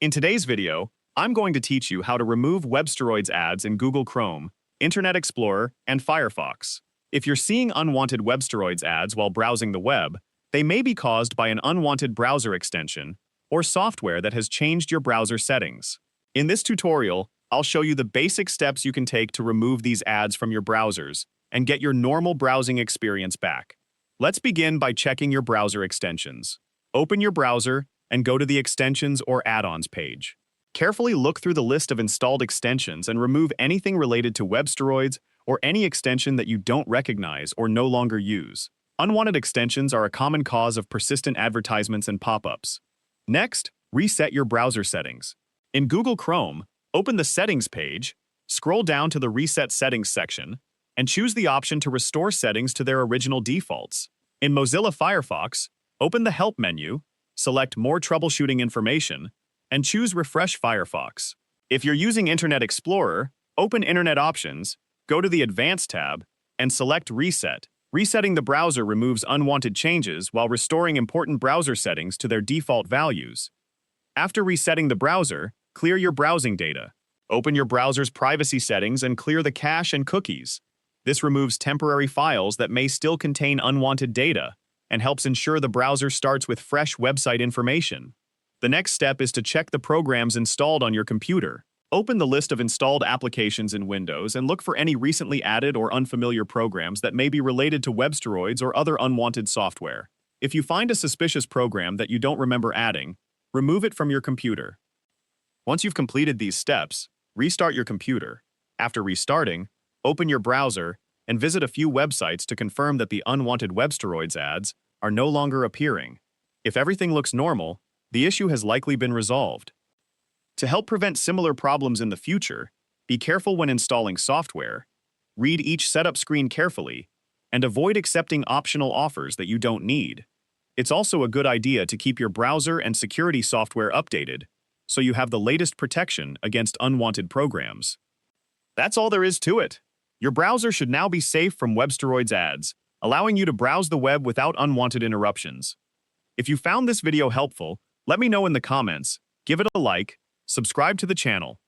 In today's video, I'm going to teach you how to remove Websteroids ads in Google Chrome, Internet Explorer, and Firefox. If you're seeing unwanted Websteroids ads while browsing the web, they may be caused by an unwanted browser extension or software that has changed your browser settings. In this tutorial, I'll show you the basic steps you can take to remove these ads from your browsers and get your normal browsing experience back. Let's begin by checking your browser extensions. Open your browser and go to the Extensions or Add-ons page. Carefully look through the list of installed extensions and remove anything related to Websteroids or any extension that you don't recognize or no longer use. Unwanted extensions are a common cause of persistent advertisements and pop-ups. Next, reset your browser settings. In Google Chrome, open the Settings page, scroll down to the Reset Settings section, and choose the option to restore settings to their original defaults. In Mozilla Firefox, open the Help menu, select More Troubleshooting Information, and choose Refresh Firefox. If you're using Internet Explorer, open Internet Options, go to the Advanced tab, and select Reset. Resetting the browser removes unwanted changes while restoring important browser settings to their default values. After resetting the browser, clear your browsing data. Open your browser's privacy settings and clear the cache and cookies. This removes temporary files that may still contain unwanted data and helps ensure the browser starts with fresh website information. The next step is to check the programs installed on your computer. Open the list of installed applications in Windows and look for any recently added or unfamiliar programs that may be related to Websteroids or other unwanted software. If you find a suspicious program that you don't remember adding, remove it from your computer. Once you've completed these steps, restart your computer. After restarting, open your browser and visit a few websites to confirm that the unwanted Websteroids ads are no longer appearing. If everything looks normal, the issue has likely been resolved. To help prevent similar problems in the future, be careful when installing software, read each setup screen carefully, and avoid accepting optional offers that you don't need. It's also a good idea to keep your browser and security software updated so you have the latest protection against unwanted programs. That's all there is to it. Your browser should now be safe from Websteroids ads, allowing you to browse the web without unwanted interruptions. If you found this video helpful, let me know in the comments, give it a like, subscribe to the channel,